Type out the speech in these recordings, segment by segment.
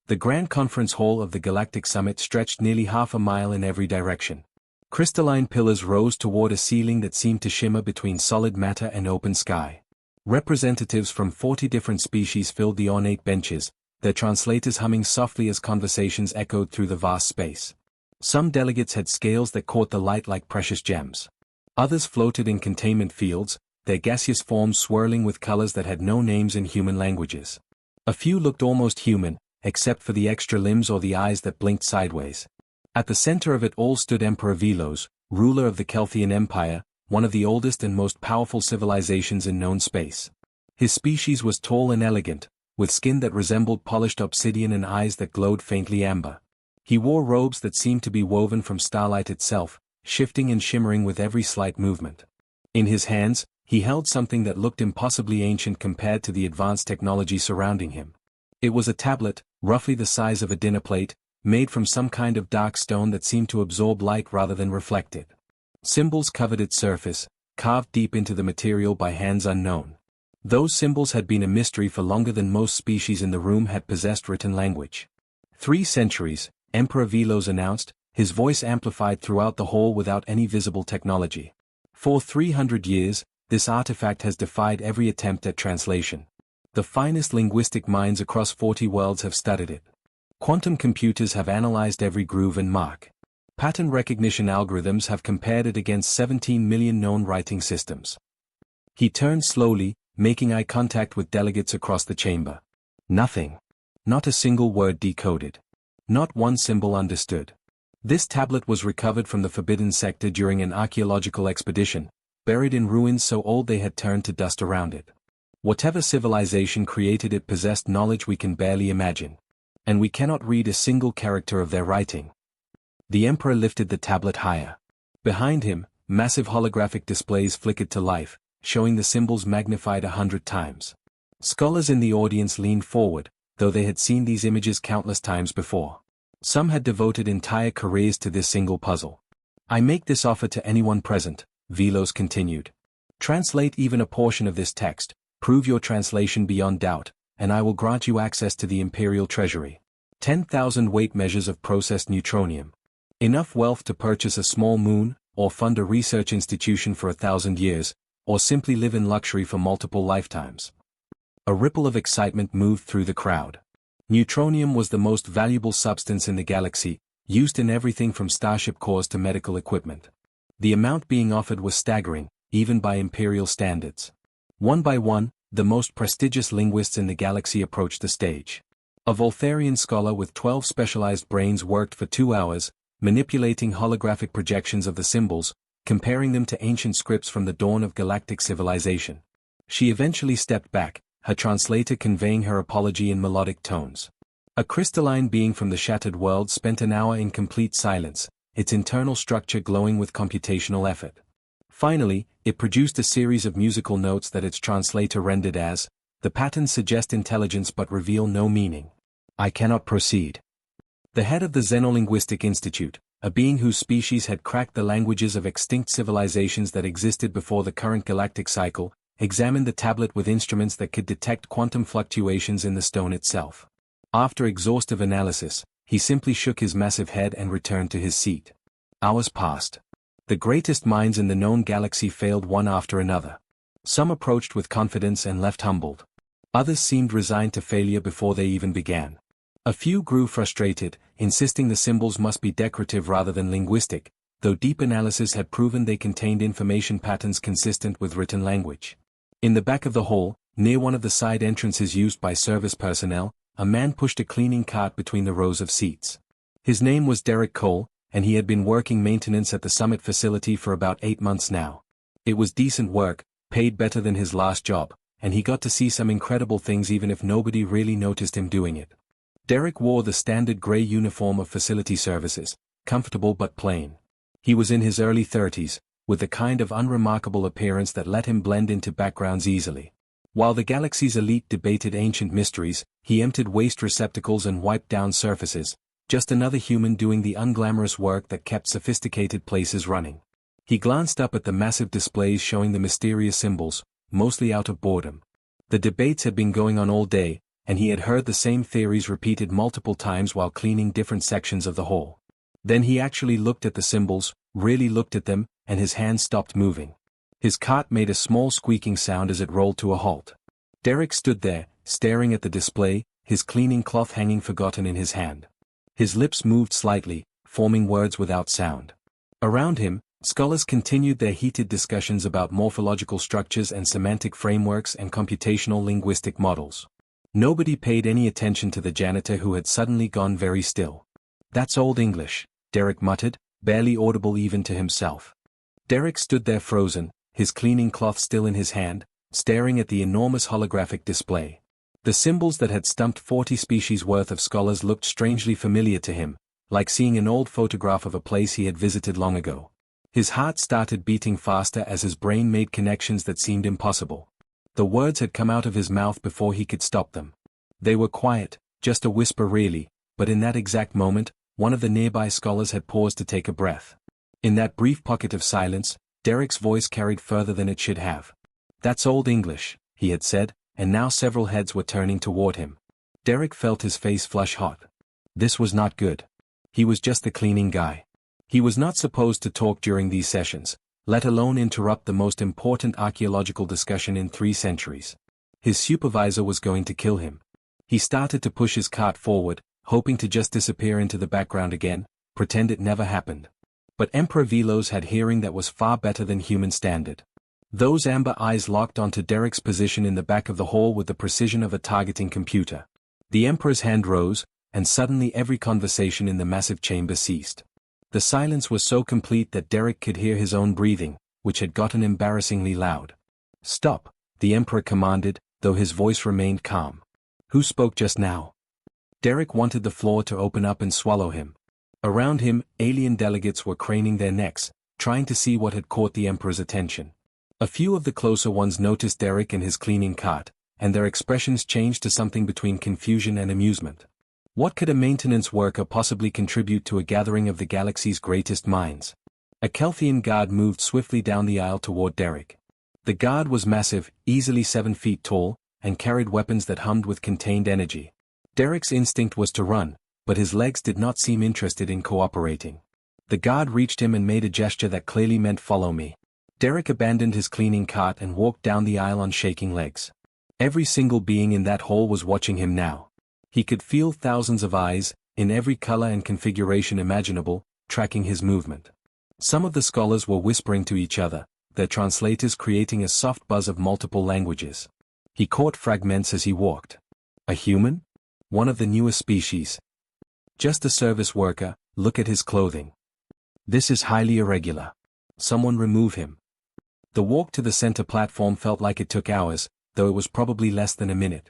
The grand conference hall of the Galactic Summit stretched nearly half a mile in every direction. Crystalline pillars rose toward a ceiling that seemed to shimmer between solid matter and open sky. Representatives from 40 different species filled the ornate benches, their translators humming softly as conversations echoed through the vast space. Some delegates had scales that caught the light like precious gems. Others floated in containment fields, their gaseous forms swirling with colors that had no names in human languages. A few looked almost human, except for the extra limbs or the eyes that blinked sideways. At the center of it all stood Emperor Velos, ruler of the Kelthian Empire, one of the oldest and most powerful civilizations in known space. His species was tall and elegant, with skin that resembled polished obsidian and eyes that glowed faintly amber. He wore robes that seemed to be woven from starlight itself, shifting and shimmering with every slight movement. In his hands, he held something that looked impossibly ancient compared to the advanced technology surrounding him. It was a tablet, roughly the size of a dinner plate, made from some kind of dark stone that seemed to absorb light rather than reflect it. Symbols covered its surface, carved deep into the material by hands unknown. Those symbols had been a mystery for longer than most species in the room had possessed written language. 3 centuries, Emperor Velos announced, his voice amplified throughout the hall without any visible technology. For 300 years, this artifact has defied every attempt at translation. The finest linguistic minds across 40 worlds have studied it. Quantum computers have analyzed every groove and mark. Pattern recognition algorithms have compared it against 17 million known writing systems. He turned slowly, making eye contact with delegates across the chamber. Nothing. Not a single word decoded. Not one symbol understood. This tablet was recovered from the Forbidden Sector during an archaeological expedition, buried in ruins so old they had turned to dust around it. Whatever civilization created it possessed knowledge we can barely imagine. And we cannot read a single character of their writing. The Emperor lifted the tablet higher. Behind him, massive holographic displays flickered to life, showing the symbols magnified 100 times. Scholars in the audience leaned forward, though they had seen these images countless times before. Some had devoted entire careers to this single puzzle. I make this offer to anyone present, Velos continued. Translate even a portion of this text, prove your translation beyond doubt, and I will grant you access to the Imperial Treasury. 10,000 weight measures of processed neutronium. Enough wealth to purchase a small moon, or fund a research institution for 1,000 years, or simply live in luxury for multiple lifetimes. A ripple of excitement moved through the crowd. Neutronium was the most valuable substance in the galaxy, used in everything from starship cores to medical equipment. The amount being offered was staggering, even by Imperial standards. One by one, the most prestigious linguists in the galaxy approached the stage. A Voltharian scholar with 12 specialized brains worked for 2 hours, manipulating holographic projections of the symbols, comparing them to ancient scripts from the dawn of galactic civilization. She eventually stepped back, her translator conveying her apology in melodic tones. A crystalline being from the shattered world spent an hour in complete silence, its internal structure glowing with computational effort. Finally, it produced a series of musical notes that its translator rendered as, "The patterns suggest intelligence but reveal no meaning. I cannot proceed." The head of the Xenolinguistic Institute, a being whose species had cracked the languages of extinct civilizations that existed before the current galactic cycle, examined the tablet with instruments that could detect quantum fluctuations in the stone itself. After exhaustive analysis, he simply shook his massive head and returned to his seat. Hours passed. The greatest minds in the known galaxy failed one after another. Some approached with confidence and left humbled. Others seemed resigned to failure before they even began. A few grew frustrated, insisting the symbols must be decorative rather than linguistic, though deep analysis had proven they contained information patterns consistent with written language. In the back of the hall, near one of the side entrances used by service personnel, a man pushed a cleaning cart between the rows of seats. His name was Derek Cole, and he had been working maintenance at the summit facility for about 8 months now. It was decent work, paid better than his last job, and he got to see some incredible things even if nobody really noticed him doing it. Derek wore the standard gray uniform of facility services, comfortable but plain. He was in his early 30s, with the kind of unremarkable appearance that let him blend into backgrounds easily. While the galaxy's elite debated ancient mysteries, he emptied waste receptacles and wiped down surfaces, just another human doing the unglamorous work that kept sophisticated places running. He glanced up at the massive displays showing the mysterious symbols, mostly out of boredom. The debates had been going on all day, and he had heard the same theories repeated multiple times while cleaning different sections of the hall. Then he actually looked at the symbols, really looked at them, and his hand stopped moving. His cart made a small squeaking sound as it rolled to a halt. Derek stood there, staring at the display, his cleaning cloth hanging forgotten in his hand. His lips moved slightly, forming words without sound. Around him, scholars continued their heated discussions about morphological structures and semantic frameworks and computational linguistic models. Nobody paid any attention to the janitor who had suddenly gone very still. "That's Old English," Derek muttered, barely audible even to himself. Derek stood there frozen, his cleaning cloth still in his hand, staring at the enormous holographic display. The symbols that had stumped 40 species worth of scholars looked strangely familiar to him, like seeing an old photograph of a place he had visited long ago. His heart started beating faster as his brain made connections that seemed impossible. The words had come out of his mouth before he could stop them. They were quiet, just a whisper really, but in that exact moment, one of the nearby scholars had paused to take a breath. In that brief pocket of silence, Derek's voice carried further than it should have. "That's Old English," he had said, and now several heads were turning toward him. Derek felt his face flush hot. This was not good. He was just the cleaning guy. He was not supposed to talk during these sessions, let alone interrupt the most important archaeological discussion in 3 centuries. His supervisor was going to kill him. He started to push his cart forward, hoping to just disappear into the background again, pretend it never happened. But Emperor Velos had hearing that was far better than human standard. Those amber eyes locked onto Derek's position in the back of the hall with the precision of a targeting computer. The Emperor's hand rose, and suddenly every conversation in the massive chamber ceased. The silence was so complete that Derek could hear his own breathing, which had gotten embarrassingly loud. "Stop," the Emperor commanded, though his voice remained calm. "Who spoke just now?" Derek wanted the floor to open up and swallow him. Around him, alien delegates were craning their necks, trying to see what had caught the Emperor's attention. A few of the closer ones noticed Derek and his cleaning cart, and their expressions changed to something between confusion and amusement. What could a maintenance worker possibly contribute to a gathering of the galaxy's greatest minds? A Kelthian guard moved swiftly down the aisle toward Derek. The guard was massive, easily 7 feet tall, and carried weapons that hummed with contained energy. Derek's instinct was to run, but his legs did not seem interested in cooperating. The guard reached him and made a gesture that clearly meant "follow me." Derek abandoned his cleaning cart and walked down the aisle on shaking legs. Every single being in that hall was watching him now. He could feel thousands of eyes, in every color and configuration imaginable, tracking his movement. Some of the scholars were whispering to each other, their translators creating a soft buzz of multiple languages. He caught fragments as he walked. A human? One of the newest species. Just a service worker, look at his clothing. This is highly irregular. Someone remove him. The walk to the center platform felt like it took hours, though it was probably less than a minute.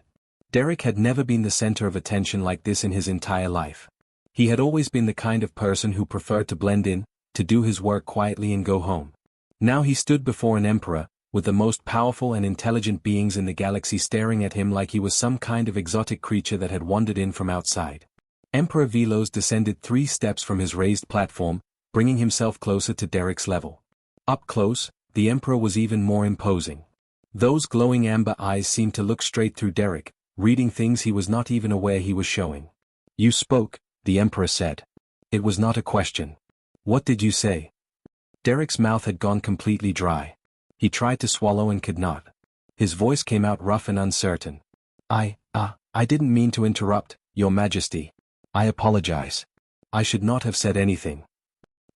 Derek had never been the center of attention like this in his entire life. He had always been the kind of person who preferred to blend in, to do his work quietly and go home. Now he stood before an emperor, with the most powerful and intelligent beings in the galaxy staring at him like he was some kind of exotic creature that had wandered in from outside. Emperor Velos descended 3 steps from his raised platform, bringing himself closer to Derek's level. Up close, the Emperor was even more imposing. Those glowing amber eyes seemed to look straight through Derek, reading things he was not even aware he was showing. "You spoke," the Emperor said. It was not a question. "What did you say?" Derek's mouth had gone completely dry. He tried to swallow and could not. His voice came out rough and uncertain. I didn't mean to interrupt, Your Majesty. I apologize. I should not have said anything."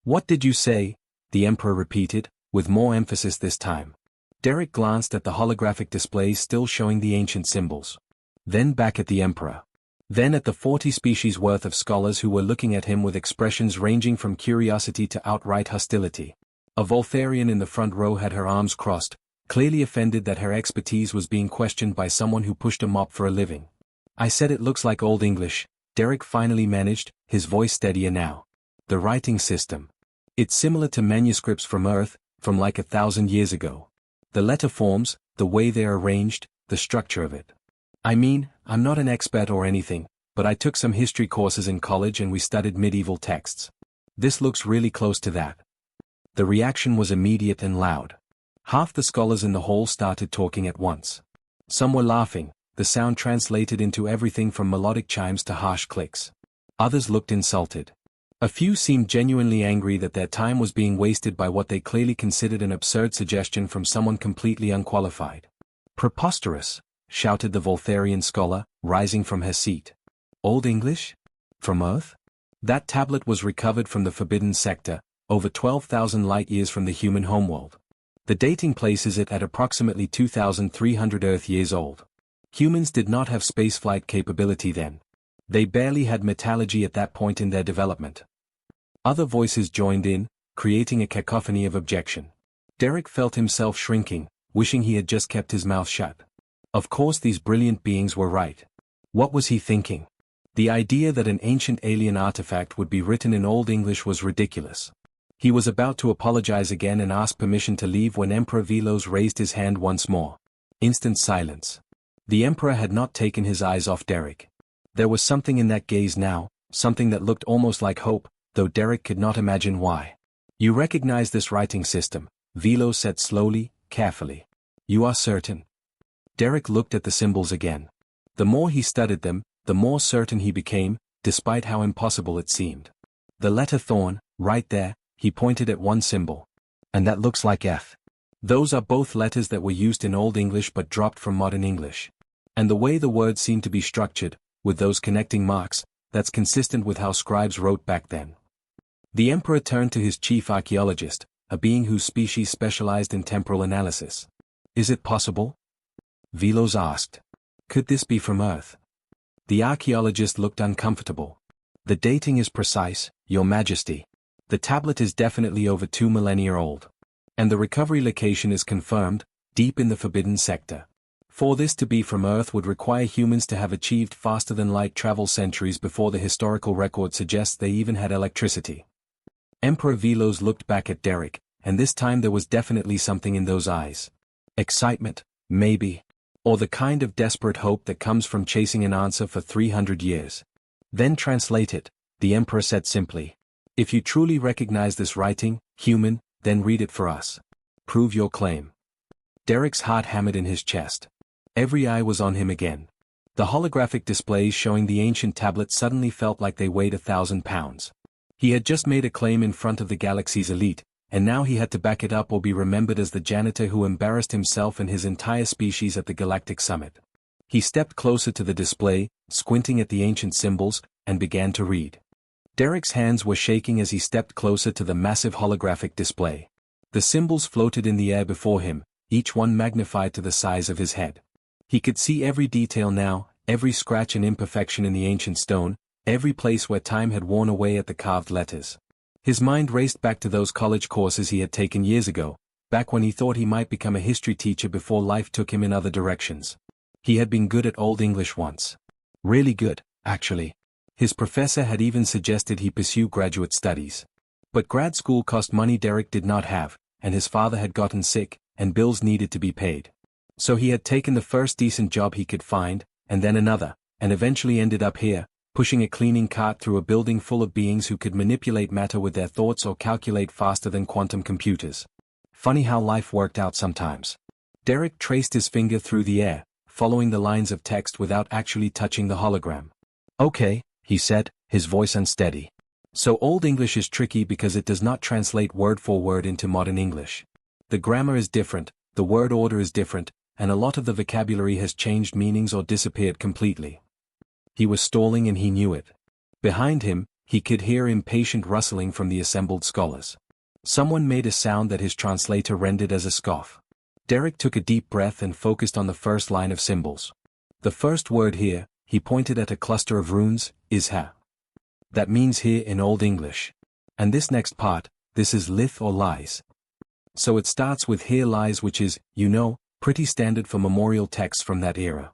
"What did you say?" the Emperor repeated, with more emphasis this time. Derek glanced at the holographic displays still showing the ancient symbols. Then back at the Emperor. Then at the 40 species worth of scholars who were looking at him with expressions ranging from curiosity to outright hostility. A Voltharian in the front row had her arms crossed, clearly offended that her expertise was being questioned by someone who pushed a mop for a living. "I said it looks like Old English," Derek finally managed, his voice steadier now. "The writing system. It's similar to manuscripts from Earth, from like 1,000 years ago. The letter forms, the way they're arranged, the structure of it. I mean, I'm not an expert or anything, but I took some history courses in college and we studied medieval texts. This looks really close to that." The reaction was immediate and loud. Half the scholars in the hall started talking at once. Some were laughing, the sound translated into everything from melodic chimes to harsh clicks. Others looked insulted. A few seemed genuinely angry that their time was being wasted by what they clearly considered an absurd suggestion from someone completely unqualified. "Preposterous!" shouted the Voltharian scholar, rising from her seat. "Old English? From Earth?" That tablet was recovered from the Forbidden Sector, over 12,000 light-years from the human homeworld. The dating places it at approximately 2,300 Earth years old. Humans did not have spaceflight capability then. They barely had metallurgy at that point in their development. Other voices joined in, creating a cacophony of objection. Derek felt himself shrinking, wishing he had just kept his mouth shut. Of course these brilliant beings were right. What was he thinking? The idea that an ancient alien artifact would be written in Old English was ridiculous. He was about to apologize again and ask permission to leave when Emperor Velos raised his hand once more. Instant silence. The Emperor had not taken his eyes off Derek. There was something in that gaze now, something that looked almost like hope, though Derek could not imagine why. "You recognize this writing system," Velos said slowly, carefully. "You are certain?" Derek looked at the symbols again. The more he studied them, the more certain he became, despite how impossible it seemed. "The letter thorn, right there," he pointed at one symbol. "And that looks like F. Those are both letters that were used in Old English but dropped from modern English. And the way the words seem to be structured, with those connecting marks, that's consistent with how scribes wrote back then." The Emperor turned to his chief archaeologist, a being whose species specialized in temporal analysis. "Is it possible?" Velos asked. "Could this be from Earth?" The archaeologist looked uncomfortable. "The dating is precise, Your Majesty. The tablet is definitely over 2 millennia old. And the recovery location is confirmed, deep in the Forbidden Sector. For this to be from Earth would require humans to have achieved faster-than-light travel centuries before the historical record suggests they even had electricity." Emperor Velos looked back at Derek, and this time there was definitely something in those eyes. Excitement, maybe. Or the kind of desperate hope that comes from chasing an answer for 300 years. "Then translate it," the Emperor said simply. "If you truly recognize this writing, human, then read it for us. Prove your claim." Derek's heart hammered in his chest. Every eye was on him again. The holographic displays showing the ancient tablet suddenly felt like they weighed 1,000 pounds. He had just made a claim in front of the galaxy's elite, and now he had to back it up or be remembered as the janitor who embarrassed himself and his entire species at the Galactic Summit. He stepped closer to the display, squinting at the ancient symbols, and began to read. Derek's hands were shaking as he stepped closer to the massive holographic display. The symbols floated in the air before him, each one magnified to the size of his head. He could see every detail now, every scratch and imperfection in the ancient stone, every place where time had worn away at the carved letters. His mind raced back to those college courses he had taken years ago, back when he thought he might become a history teacher before life took him in other directions. He had been good at Old English once. Really good, actually. His professor had even suggested he pursue graduate studies. But grad school cost money Derek did not have, and his father had gotten sick, and bills needed to be paid. So he had taken the first decent job he could find, and then another, and eventually ended up here, pushing a cleaning cart through a building full of beings who could manipulate matter with their thoughts or calculate faster than quantum computers. Funny how life worked out sometimes. Derek traced his finger through the air, following the lines of text without actually touching the hologram. "Okay," he said, his voice unsteady. "So Old English is tricky because it does not translate word for word into modern English. The grammar is different, the word order is different, and a lot of the vocabulary has changed meanings or disappeared completely." He was stalling and he knew it. Behind him, he could hear impatient rustling from the assembled scholars. Someone made a sound that his translator rendered as a scoff. Derek took a deep breath and focused on the first line of symbols. The first word here, he pointed at a cluster of runes, is ha. That means here in Old English. And this next part, this is lith or lies. So it starts with here lies, which is, pretty standard for memorial texts from that era.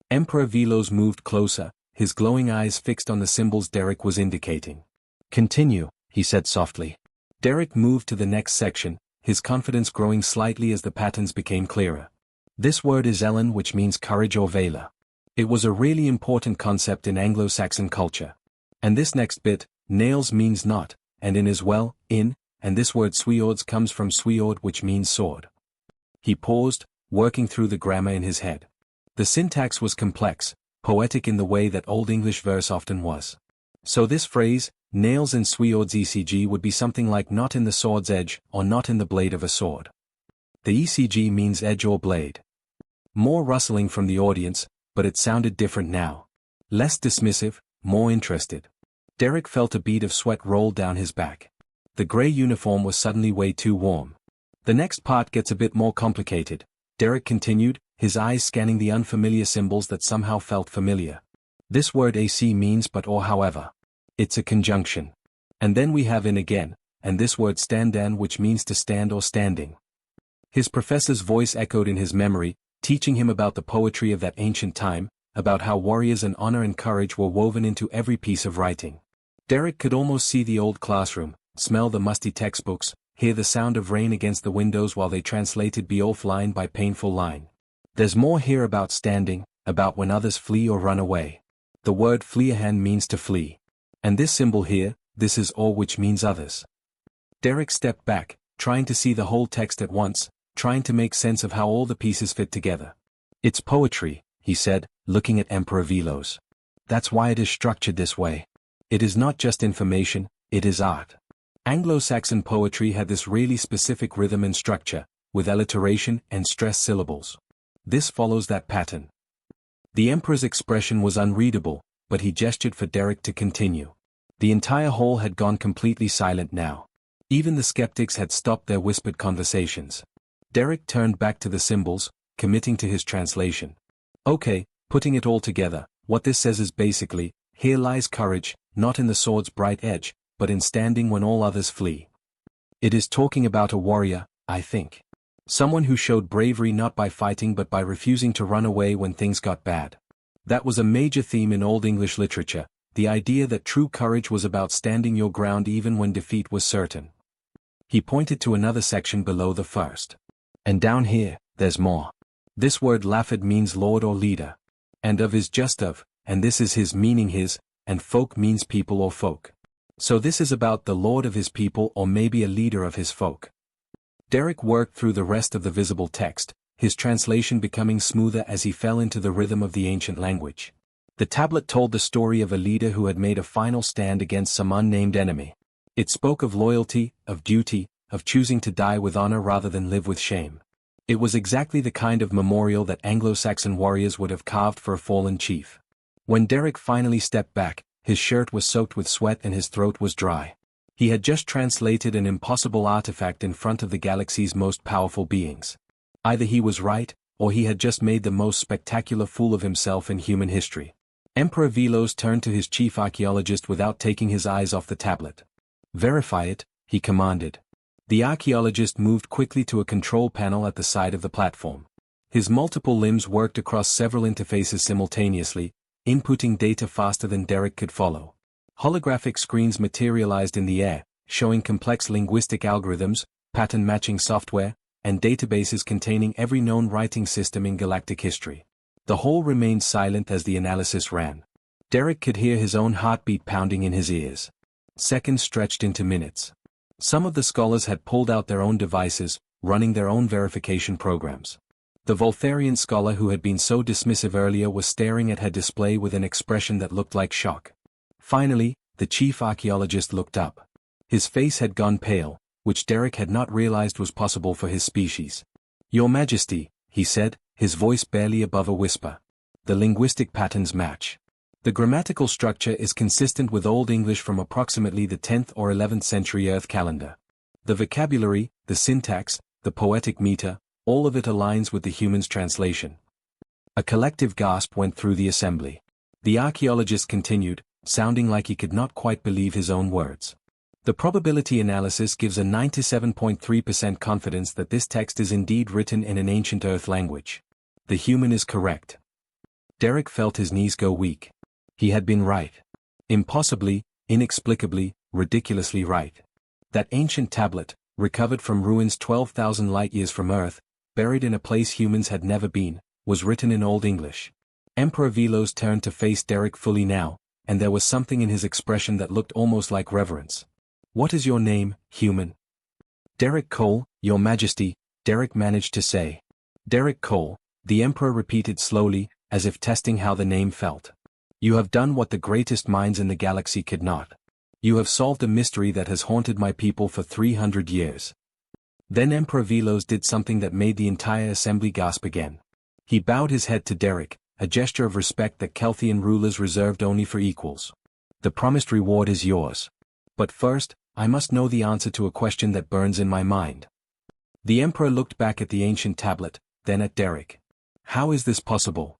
Emperor Velos moved closer, his glowing eyes fixed on the symbols Derek was indicating. "Continue," he said softly. Derek moved to the next section, his confidence growing slightly as the patterns became clearer. This word is Ellen, which means courage or valor. It was a really important concept in Anglo-Saxon culture. And this next bit, nails means not, and in as well, in, and this word sweords comes from sweord which means sword. He paused, working through the grammar in his head. The syntax was complex, poetic in the way that Old English verse often was. So this phrase, nails in swords ECG, would be something like not in the sword's edge, or not in the blade of a sword. The ECG means edge or blade. More rustling from the audience, but it sounded different now. Less dismissive, more interested. Derek felt a bead of sweat roll down his back. The grey uniform was suddenly way too warm. The next part gets a bit more complicated, Derek continued, his eyes scanning the unfamiliar symbols that somehow felt familiar. This word AC means but or however. It's a conjunction. And then we have in again, and this word standan, which means to stand or standing. His professor's voice echoed in his memory, teaching him about the poetry of that ancient time, about how warriors and honor and courage were woven into every piece of writing. Derek could almost see the old classroom, smell the musty textbooks, hear the sound of rain against the windows while they translated Beowulf line by painful line. There's more here about standing, about when others flee or run away. The word fleehan means to flee. And this symbol here, this is or, which means others. Derek stepped back, trying to see the whole text at once, trying to make sense of how all the pieces fit together. It's poetry, he said, looking at Emperor Velos. That's why it is structured this way. It is not just information, it is art. Anglo-Saxon poetry had this really specific rhythm and structure, with alliteration and stressed syllables. This follows that pattern. The Emperor's expression was unreadable, but he gestured for Derek to continue. The entire hall had gone completely silent now. Even the skeptics had stopped their whispered conversations. Derek turned back to the symbols, committing to his translation. Okay, putting it all together, what this says is basically, here lies courage, not in the sword's bright edge, but in standing when all others flee. It is talking about a warrior, I think. Someone who showed bravery not by fighting but by refusing to run away when things got bad. That was a major theme in Old English literature, the idea that true courage was about standing your ground even when defeat was certain. He pointed to another section below the first. And down here, there's more. This word Lafford means lord or leader. And of is just of, and this is his meaning his, and folk means people or folk. So this is about the lord of his people or maybe a leader of his folk. Derek worked through the rest of the visible text, his translation becoming smoother as he fell into the rhythm of the ancient language. The tablet told the story of a leader who had made a final stand against some unnamed enemy. It spoke of loyalty, of duty, of choosing to die with honor rather than live with shame. It was exactly the kind of memorial that Anglo-Saxon warriors would have carved for a fallen chief. When Derek finally stepped back, his shirt was soaked with sweat and his throat was dry. He had just translated an impossible artifact in front of the galaxy's most powerful beings. Either he was right, or he had just made the most spectacular fool of himself in human history. Emperor Velos turned to his chief archaeologist without taking his eyes off the tablet. Verify it, he commanded. The archaeologist moved quickly to a control panel at the side of the platform. His multiple limbs worked across several interfaces simultaneously, inputting data faster than Derek could follow. Holographic screens materialized in the air, showing complex linguistic algorithms, pattern-matching software, and databases containing every known writing system in galactic history. The whole remained silent as the analysis ran. Derek could hear his own heartbeat pounding in his ears. Seconds stretched into minutes. Some of the scholars had pulled out their own devices, running their own verification programs. The Voltharian scholar who had been so dismissive earlier was staring at her display with an expression that looked like shock. Finally, the chief archaeologist looked up. His face had gone pale, which Derek had not realized was possible for his species. Your Majesty, he said, his voice barely above a whisper. The linguistic patterns match. The grammatical structure is consistent with Old English from approximately the 10th or 11th century Earth calendar. The vocabulary, the syntax, the poetic meter, all of it aligns with the human's translation. A collective gasp went through the assembly. The archaeologist continued, sounding like he could not quite believe his own words. The probability analysis gives a 97.3% confidence that this text is indeed written in an ancient Earth language. The human is correct. Derek felt his knees go weak. He had been right. Impossibly, inexplicably, ridiculously right. That ancient tablet, recovered from ruins 12,000 light-years from Earth, buried in a place humans had never been, was written in Old English. Emperor Velos turned to face Derek fully now, and there was something in his expression that looked almost like reverence. What is your name, human? Derek Cole, Your Majesty, Derek managed to say. Derek Cole, The Emperor repeated slowly, as if testing how the name felt. You have done what the greatest minds in the galaxy could not. You have solved a mystery that has haunted my people for 300 years. Then Emperor Velos did something that made the entire assembly gasp again. He bowed his head to Derek, a gesture of respect that Kelthian rulers reserved only for equals. The promised reward is yours. But first, I must know the answer to a question that burns in my mind. The Emperor looked back at the ancient tablet, then at Derek. How is this possible?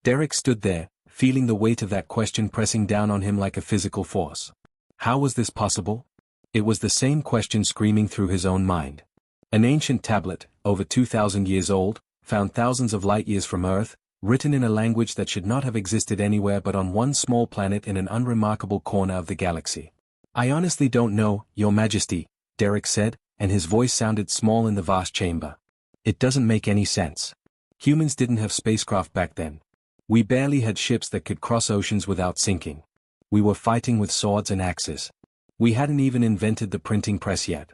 Derek stood there, feeling the weight of that question pressing down on him like a physical force. How was this possible? It was the same question screaming through his own mind. An ancient tablet, over 2,000 years old, found thousands of light years from Earth, written in a language that should not have existed anywhere but on one small planet in an unremarkable corner of the galaxy. I honestly don't know, Your Majesty, Derek said, and his voice sounded small in the vast chamber. It doesn't make any sense. Humans didn't have spacecraft back then. We barely had ships that could cross oceans without sinking. We were fighting with swords and axes. We hadn't even invented the printing press yet.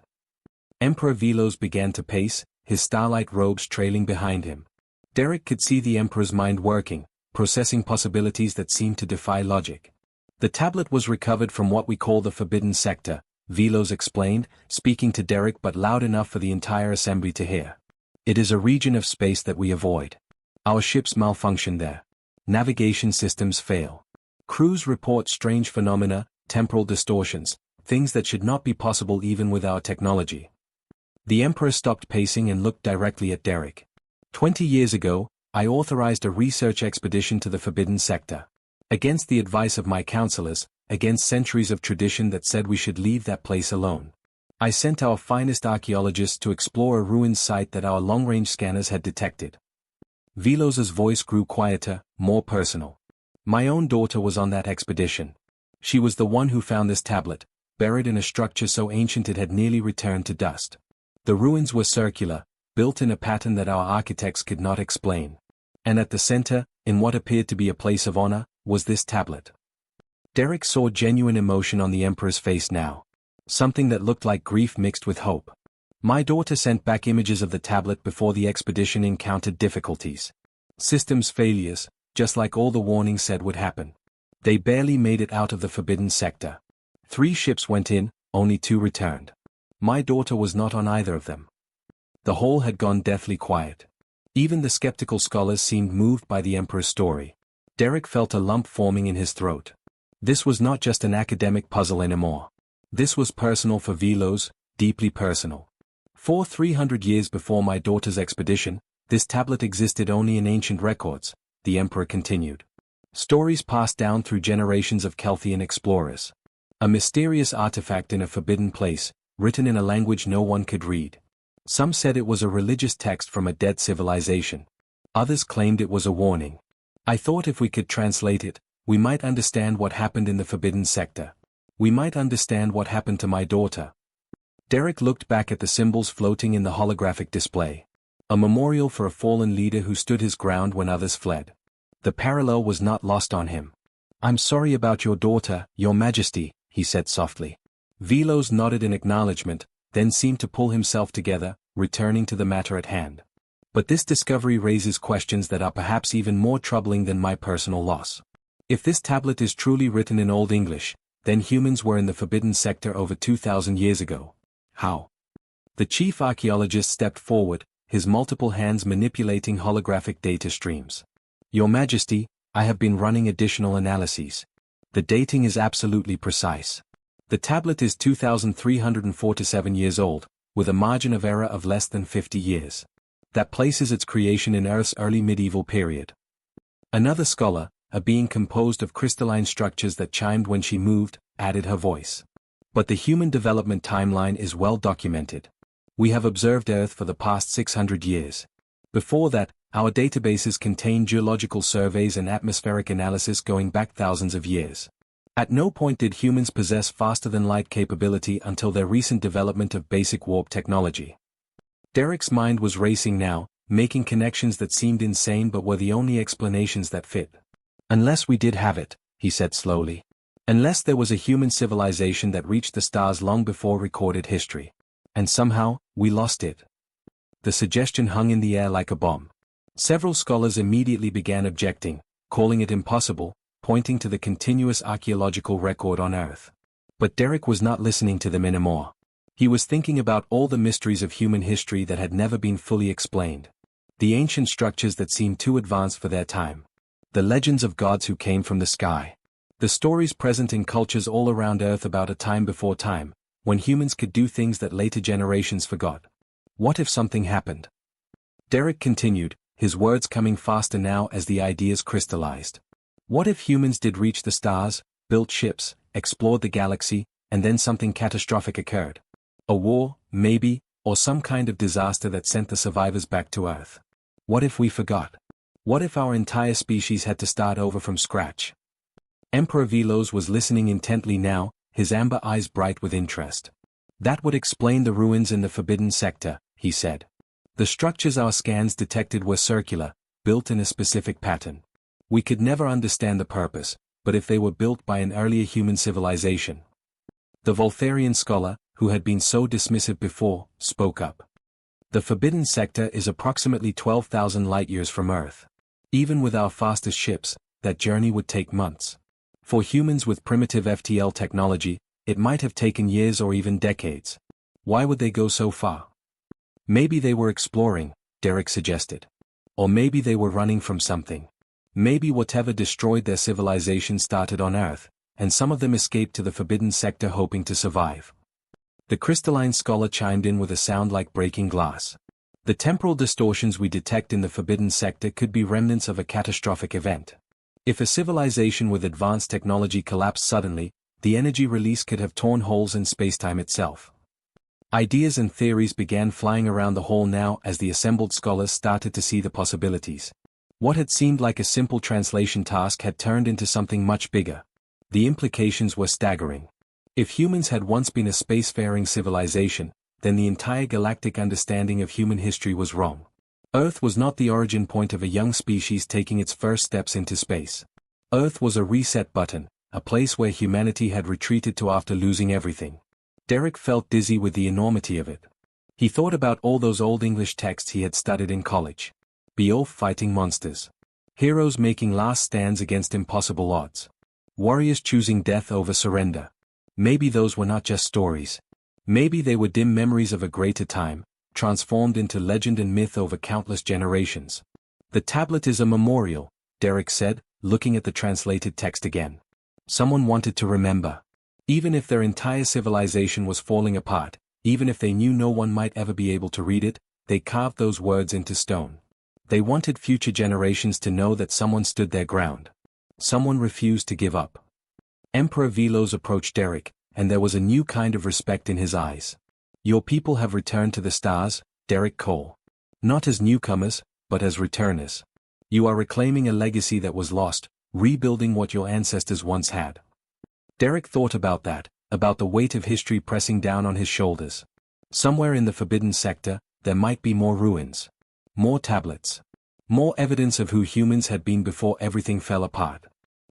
Emperor Velos began to pace, his starlight robes trailing behind him. Derek could see the Emperor's mind working, processing possibilities that seemed to defy logic. The tablet was recovered from what we call the Forbidden Sector, Velos explained, speaking to Derek but loud enough for the entire assembly to hear. It is a region of space that we avoid. Our ships malfunction there. Navigation systems fail. Crews report strange phenomena, temporal distortions, things that should not be possible even with our technology. The Emperor stopped pacing and looked directly at Derek. 20 years ago, I authorized a research expedition to the Forbidden Sector. Against the advice of my counselors, against centuries of tradition that said we should leave that place alone. I sent our finest archaeologists to explore a ruined site that our long-range scanners had detected. Velos's voice grew quieter, more personal. My own daughter was on that expedition. She was the one who found this tablet, buried in a structure so ancient it had nearly returned to dust. The ruins were circular, built in a pattern that our architects could not explain. And at the center, in what appeared to be a place of honor, was this tablet. Derek saw genuine emotion on the Emperor's face now. Something that looked like grief mixed with hope. My daughter sent back images of the tablet before the expedition encountered difficulties. Systems failures, just like all the warnings said would happen. They barely made it out of the Forbidden Sector. 3 ships went in, only 2 returned. My daughter was not on either of them. The whole had gone deathly quiet. Even the skeptical scholars seemed moved by the Emperor's story. Derek felt a lump forming in his throat. This was not just an academic puzzle anymore. This was personal for Velos, deeply personal. For 300 years before my daughter's expedition, this tablet existed only in ancient records, the Emperor continued. Stories passed down through generations of Kelthian explorers. A mysterious artifact in a forbidden place, written in a language no one could read. Some said it was a religious text from a dead civilization. Others claimed it was a warning. I thought if we could translate it, we might understand what happened in the Forbidden Sector. We might understand what happened to my daughter. Derek looked back at the symbols floating in the holographic display. A memorial for a fallen leader who stood his ground when others fled. The parallel was not lost on him. I'm sorry about your daughter, Your Majesty, he said softly. Velos nodded in acknowledgement, then seemed to pull himself together, returning to the matter at hand. But this discovery raises questions that are perhaps even more troubling than my personal loss. If this tablet is truly written in Old English, then humans were in the Forbidden Sector over 2,000 years ago. How? The chief archaeologist stepped forward, his multiple hands manipulating holographic data streams. Your Majesty, I have been running additional analyses. The dating is absolutely precise. The tablet is 2,347 years old, with a margin of error of less than 50 years. That places its creation in Earth's early medieval period. Another scholar, a being composed of crystalline structures that chimed when she moved, added her voice. But the human development timeline is well documented. We have observed Earth for the past 600 years. Before that, our databases contain geological surveys and atmospheric analysis going back thousands of years. At no point did humans possess faster-than-light capability until their recent development of basic warp technology. Derek's mind was racing now, making connections that seemed insane but were the only explanations that fit. Unless we did have it, he said slowly. Unless there was a human civilization that reached the stars long before recorded history. And somehow, we lost it. The suggestion hung in the air like a bomb. Several scholars immediately began objecting, calling it impossible, pointing to the continuous archaeological record on Earth. But Derek was not listening to them anymore. He was thinking about all the mysteries of human history that had never been fully explained. The ancient structures that seemed too advanced for their time. The legends of gods who came from the sky. The stories present in cultures all around Earth about a time before time, when humans could do things that later generations forgot. What if something happened? Derek continued, his words coming faster now as the ideas crystallized. What if humans did reach the stars, built ships, explored the galaxy, and then something catastrophic occurred? A war, maybe, or some kind of disaster that sent the survivors back to Earth. What if we forgot? What if our entire species had to start over from scratch? Emperor Velos was listening intently now, his amber eyes bright with interest. That would explain the ruins in the Forbidden Sector, he said. The structures our scans detected were circular, built in a specific pattern. We could never understand the purpose, but if they were built by an earlier human civilization. The Voltharian scholar, who had been so dismissive before, spoke up. The Forbidden Sector is approximately 12,000 light-years from Earth. Even with our fastest ships, that journey would take months. For humans with primitive FTL technology, it might have taken years or even decades. Why would they go so far? Maybe they were exploring, Derek suggested. Or maybe they were running from something. Maybe whatever destroyed their civilization started on Earth, and some of them escaped to the Forbidden Sector hoping to survive. The crystalline scholar chimed in with a sound like breaking glass. The temporal distortions we detect in the Forbidden Sector could be remnants of a catastrophic event. If a civilization with advanced technology collapsed suddenly, the energy release could have torn holes in spacetime itself. Ideas and theories began flying around the hall now as the assembled scholars started to see the possibilities. What had seemed like a simple translation task had turned into something much bigger. The implications were staggering. If humans had once been a spacefaring civilization, then the entire galactic understanding of human history was wrong. Earth was not the origin point of a young species taking its first steps into space. Earth was a reset button, a place where humanity had retreated to after losing everything. Derek felt dizzy with the enormity of it. He thought about all those old English texts he had studied in college. Beowulf fighting monsters. Heroes making last stands against impossible odds. Warriors choosing death over surrender. Maybe those were not just stories. Maybe they were dim memories of a greater time, transformed into legend and myth over countless generations. The tablet is a memorial, Derek said, looking at the translated text again. Someone wanted to remember. Even if their entire civilization was falling apart, even if they knew no one might ever be able to read it, they carved those words into stone. They wanted future generations to know that someone stood their ground. Someone refused to give up. Emperor Velos approached Derek, and there was a new kind of respect in his eyes. Your people have returned to the stars, Derek Cole. Not as newcomers, but as returners. You are reclaiming a legacy that was lost, rebuilding what your ancestors once had. Derek thought about that, about the weight of history pressing down on his shoulders. Somewhere in the Forbidden Sector, there might be more ruins. More tablets. More evidence of who humans had been before everything fell apart.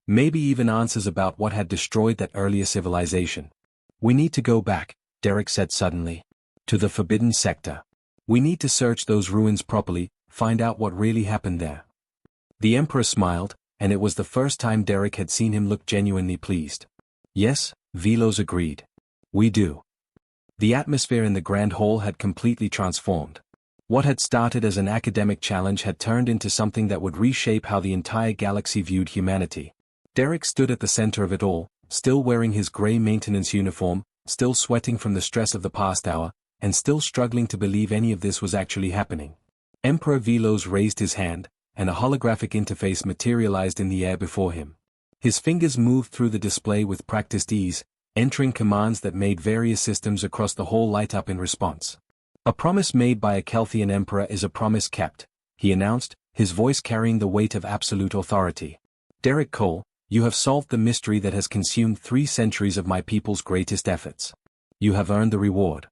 Maybe even answers about what had destroyed that earlier civilization. We need to go back, Derek said suddenly. To the Forbidden Sector. We need to search those ruins properly, find out what really happened there. The Emperor smiled, and it was the first time Derek had seen him look genuinely pleased. Yes, Velos agreed. We do. The atmosphere in the Grand Hall had completely transformed. What had started as an academic challenge had turned into something that would reshape how the entire galaxy viewed humanity. Derek stood at the center of it all, still wearing his gray maintenance uniform, still sweating from the stress of the past hour, and still struggling to believe any of this was actually happening. Emperor Velos raised his hand, and a holographic interface materialized in the air before him. His fingers moved through the display with practiced ease, entering commands that made various systems across the hall light up in response. A promise made by a Kelthian emperor is a promise kept, he announced, his voice carrying the weight of absolute authority. Derek Cole, you have solved the mystery that has consumed 3 centuries of my people's greatest efforts. You have earned the reward.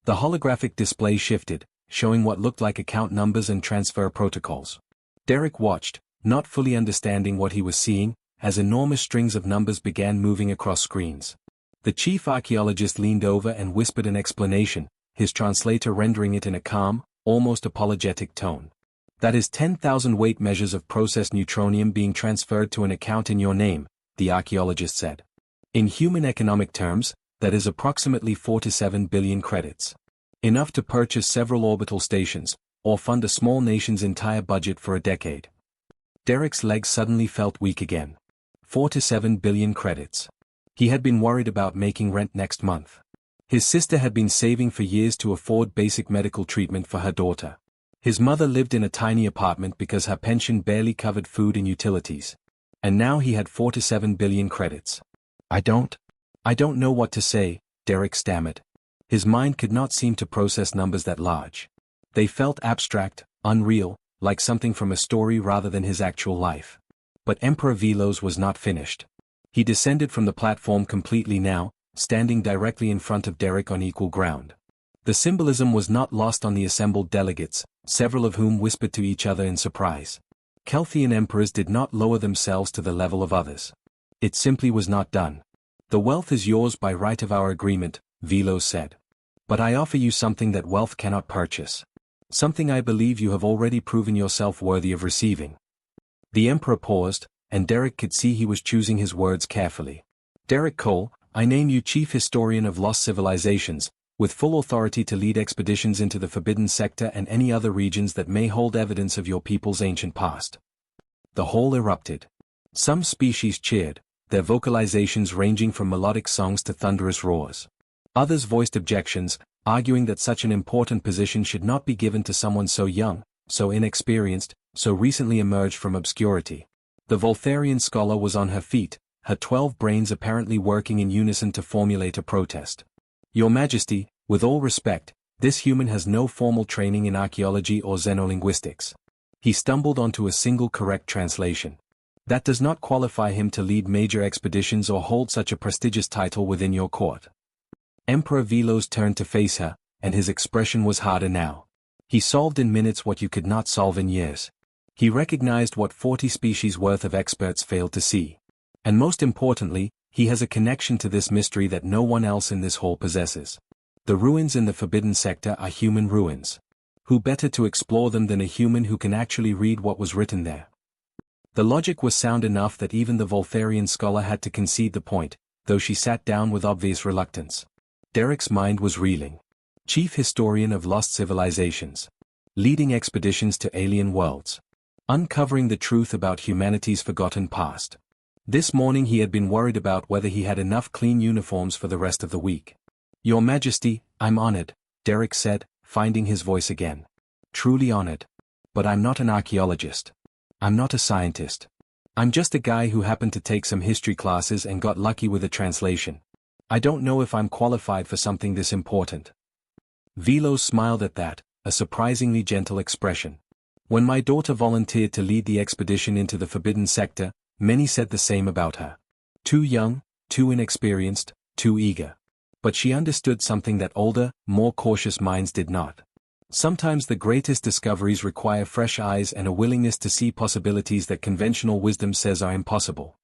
The holographic display shifted, showing what looked like account numbers and transfer protocols. Derek watched, not fully understanding what he was seeing, as enormous strings of numbers began moving across screens. The chief archaeologist leaned over and whispered an explanation, his translator rendering it in a calm, almost apologetic tone. That is 10,000 weight measures of processed neutronium being transferred to an account in your name, the archaeologist said. In human economic terms, that is approximately 4 to 7 billion credits. Enough to purchase several orbital stations, or fund a small nation's entire budget for a decade. Derek's legs suddenly felt weak again. 4 to 7 billion credits. He had been worried about making rent next month. His sister had been saving for years to afford basic medical treatment for her daughter. His mother lived in a tiny apartment because her pension barely covered food and utilities. And now he had 4 to 7 billion credits. I don't know what to say, Derek stammered. His mind could not seem to process numbers that large. They felt abstract, unreal, like something from a story rather than his actual life. But Emperor Velos was not finished. He descended from the platform completely now, standing directly in front of Derek on equal ground. The symbolism was not lost on the assembled delegates, several of whom whispered to each other in surprise. Kelthian emperors did not lower themselves to the level of others. It simply was not done. The wealth is yours by right of our agreement, Velos said. But I offer you something that wealth cannot purchase. Something I believe you have already proven yourself worthy of receiving. The Emperor paused, and Derek could see he was choosing his words carefully. Derek Cole, I name you Chief Historian of Lost Civilizations, with full authority to lead expeditions into the Forbidden Sector and any other regions that may hold evidence of your people's ancient past. The hall erupted. Some species cheered, their vocalizations ranging from melodic songs to thunderous roars. Others voiced objections, arguing that such an important position should not be given to someone so young, so inexperienced, so recently emerged from obscurity. The Voltharian scholar was on her feet, her 12 brains apparently working in unison to formulate a protest. Your Majesty, with all respect, this human has no formal training in archaeology or xenolinguistics. He stumbled onto a single correct translation. That does not qualify him to lead major expeditions or hold such a prestigious title within your court. Emperor Velos turned to face her, and his expression was harder now. He solved in minutes what you could not solve in years. He recognized what 40 species worth of experts failed to see. And most importantly, he has a connection to this mystery that no one else in this hall possesses. The ruins in the Forbidden Sector are human ruins. Who better to explore them than a human who can actually read what was written there? The logic was sound enough that even the Voltharian scholar had to concede the point, though she sat down with obvious reluctance. Derek's mind was reeling. Chief Historian of Lost Civilizations. Leading expeditions to alien worlds. Uncovering the truth about humanity's forgotten past. This morning he had been worried about whether he had enough clean uniforms for the rest of the week. Your Majesty, I'm honored, Derek said, finding his voice again. Truly honored. But I'm not an archaeologist. I'm not a scientist. I'm just a guy who happened to take some history classes and got lucky with a translation. I don't know if I'm qualified for something this important. Velos smiled at that, a surprisingly gentle expression. When my daughter volunteered to lead the expedition into the Forbidden Sector, many said the same about her. Too young, too inexperienced, too eager. But she understood something that older, more cautious minds did not. Sometimes the greatest discoveries require fresh eyes and a willingness to see possibilities that conventional wisdom says are impossible.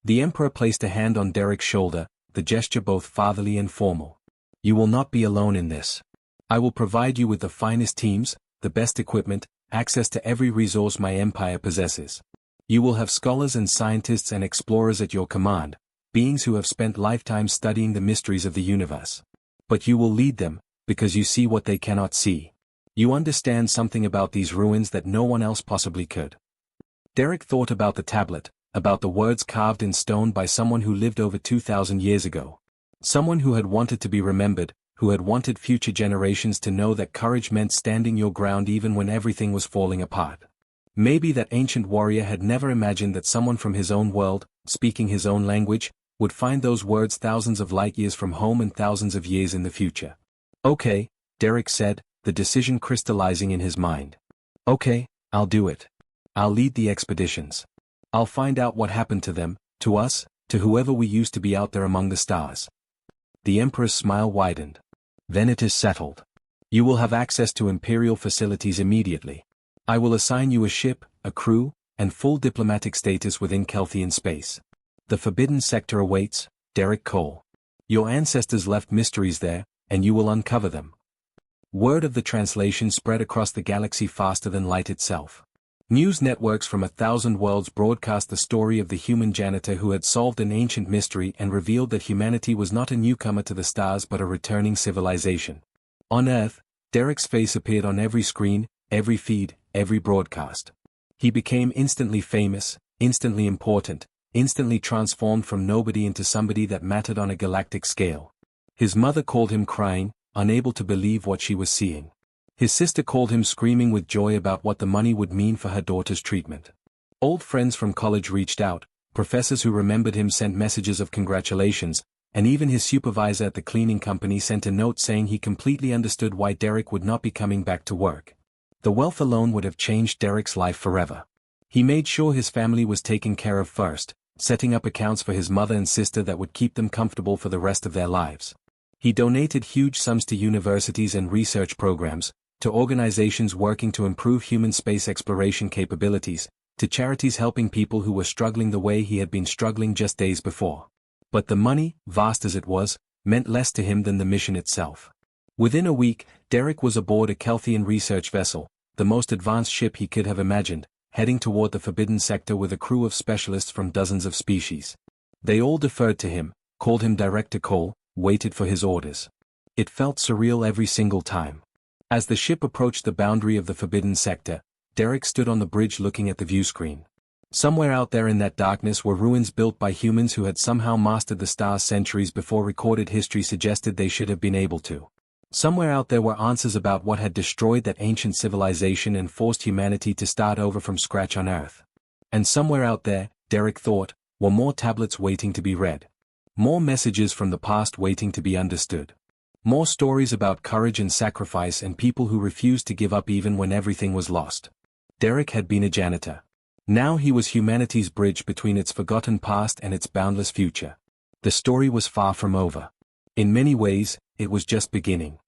The Emperor placed a hand on Derek's shoulder, the gesture both fatherly and formal. You will not be alone in this. I will provide you with the finest teams, the best equipment, access to every resource my empire possesses. You will have scholars and scientists and explorers at your command, beings who have spent lifetimes studying the mysteries of the universe. But you will lead them, because you see what they cannot see. You understand something about these ruins that no one else possibly could. Derek thought about the tablet, about the words carved in stone by someone who lived over 2,000 years ago. Someone who had wanted to be remembered, who had wanted future generations to know that courage meant standing your ground even when everything was falling apart. Maybe that ancient warrior had never imagined that someone from his own world, speaking his own language, would find those words thousands of light years from home and thousands of years in the future. Okay, Derek said, the decision crystallizing in his mind. Okay, I'll do it. I'll lead the expeditions. I'll find out what happened to them, to us, to whoever we used to be out there among the stars. The Emperor's smile widened. Then it is settled. You will have access to Imperial facilities immediately. I will assign you a ship, a crew, and full diplomatic status within Kelthian space. The Forbidden Sector awaits, Derek Cole. Your ancestors left mysteries there, and you will uncover them. Word of the translation spread across the galaxy faster than light itself. News networks from 1,000 worlds broadcast the story of the human janitor who had solved an ancient mystery and revealed that humanity was not a newcomer to the stars but a returning civilization. On Earth, Derek's face appeared on every screen, every feed, every broadcast. He became instantly famous, instantly important, instantly transformed from nobody into somebody that mattered on a galactic scale. His mother called him crying, unable to believe what she was seeing. His sister called him screaming with joy about what the money would mean for her daughter's treatment. Old friends from college reached out, professors who remembered him sent messages of congratulations, and even his supervisor at the cleaning company sent a note saying he completely understood why Derek would not be coming back to work. The wealth alone would have changed Derek's life forever. He made sure his family was taken care of first, setting up accounts for his mother and sister that would keep them comfortable for the rest of their lives. He donated huge sums to universities and research programs, to organizations working to improve human space exploration capabilities, to charities helping people who were struggling the way he had been struggling just days before. But the money, vast as it was, meant less to him than the mission itself. Within a week, Derek was aboard a Kelthian research vessel, the most advanced ship he could have imagined, heading toward the Forbidden Sector with a crew of specialists from dozens of species. They all deferred to him, called him Director Cole, waited for his orders. It felt surreal every single time. As the ship approached the boundary of the Forbidden Sector, Derek stood on the bridge looking at the viewscreen. Somewhere out there in that darkness were ruins built by humans who had somehow mastered the stars centuries before recorded history suggested they should have been able to. Somewhere out there were answers about what had destroyed that ancient civilization and forced humanity to start over from scratch on Earth. And somewhere out there, Derek thought, were more tablets waiting to be read. More messages from the past waiting to be understood. More stories about courage and sacrifice and people who refused to give up even when everything was lost. Derek had been a janitor. Now he was humanity's bridge between its forgotten past and its boundless future. The story was far from over. In many ways, it was just beginning.